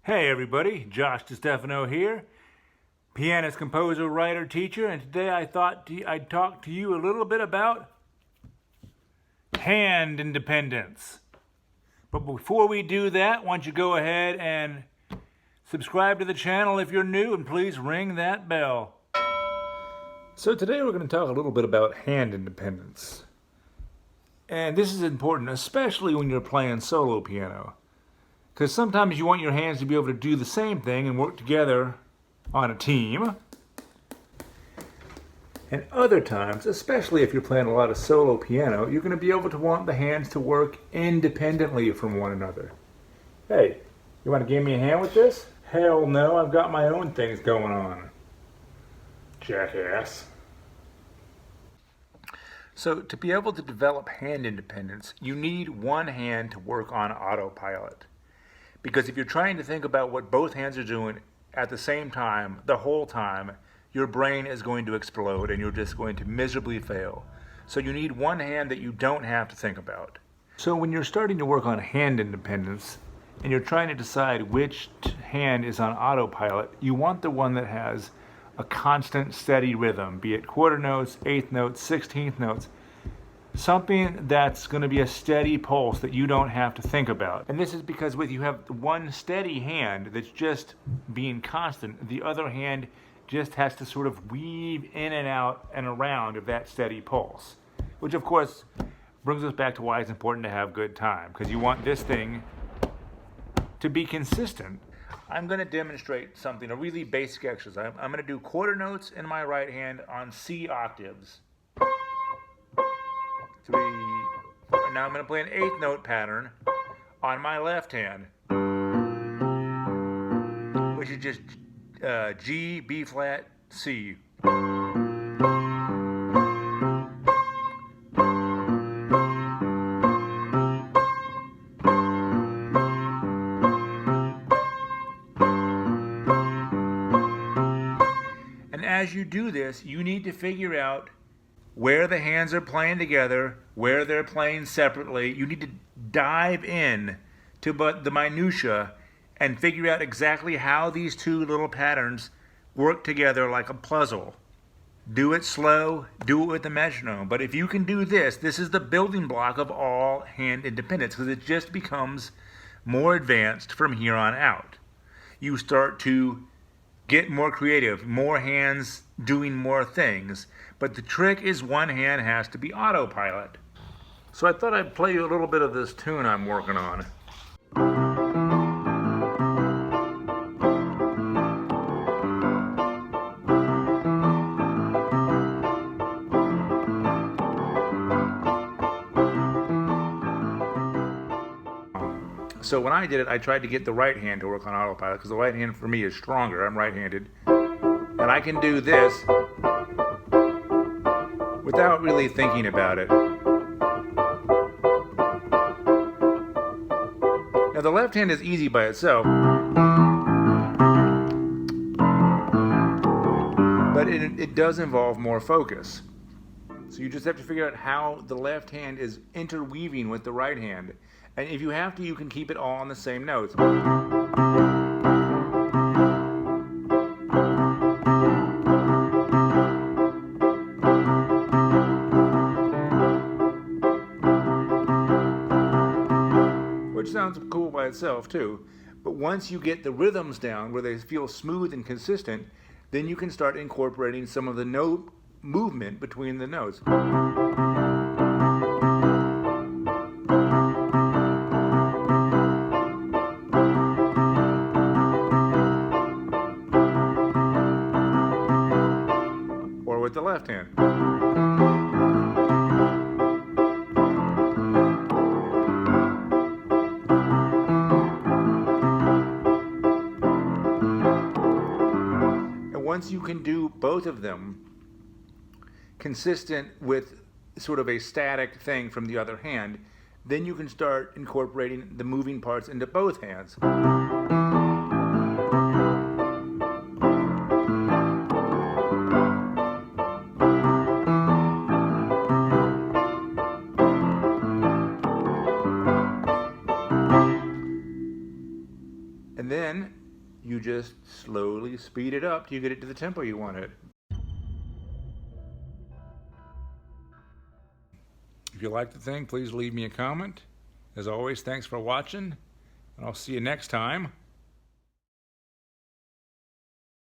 Hey everybody, Josh DiStefano here, pianist, composer, writer, teacher, and today I thought I'd talk to you a little bit about hand independence. But before we do that, why don't you go ahead and subscribe to the channel if you're new, and please ring that bell. So today we're going to talk a little bit about hand independence. And this is important, especially when you're playing solo piano. Because sometimes you want your hands to be able to do the same thing and work together on a team. And other times, especially if you're playing a lot of solo piano, you're going to be able to want the hands to work independently from one another. Hey, you want to give me a hand with this? Hell no, I've got my own things going on. Jackass. So to be able to develop hand independence, you need one hand to work on autopilot. Because if you're trying to think about what both hands are doing at the same time, the whole time, your brain is going to explode and you're just going to miserably fail. So you need one hand that you don't have to think about. So when you're starting to work on hand independence and you're trying to decide which hand is on autopilot, you want the one that has a constant, steady rhythm, be it quarter notes, eighth notes, 16th notes. Something that's going to be a steady pulse that you don't have to think about. And this is because with you have one steady hand that's just being constant, the other hand just has to sort of weave in and out and around of that steady pulse. Which of course brings us back to why it's important to have good time, because you want this thing to be consistent. I'm going to demonstrate something, a really basic exercise. I'm going to do quarter notes in my right hand on C octaves. 3, 4. Now I'm going to play an eighth note pattern on my left hand, which is just G, B flat, C. And as you do this, you need to figure out where the hands are playing together, where they're playing separately. You need to dive in to the minutia and figure out exactly how these two little patterns work together like a puzzle. Do it slow, do it with the metronome. But if you can do this, this is the building block of all hand independence, because it just becomes more advanced from here on out. You start to get more creative, more hands doing more things. But the trick is one hand has to be autopilot. So I thought I'd play you a little bit of this tune I'm working on. So when I did it, I tried to get the right hand to work on autopilot, because the right hand for me is stronger. I'm right-handed. And I can do this without really thinking about it. Now the left hand is easy by itself, but it does involve more focus. So you just have to figure out how the left hand is interweaving with the right hand. And if you have to, you can keep it all on the same notes. Which sounds cool by itself too. But once you get the rhythms down where they feel smooth and consistent, then you can start incorporating some of the note movement between the notes. Or with the left hand. Once you can do both of them consistent with sort of a static thing from the other hand, then you can start incorporating the moving parts into both hands. And then you just slowly speed it up till you get it to the tempo you want it. If you like the thing, please leave me a comment. As always, thanks for watching, and I'll see you next time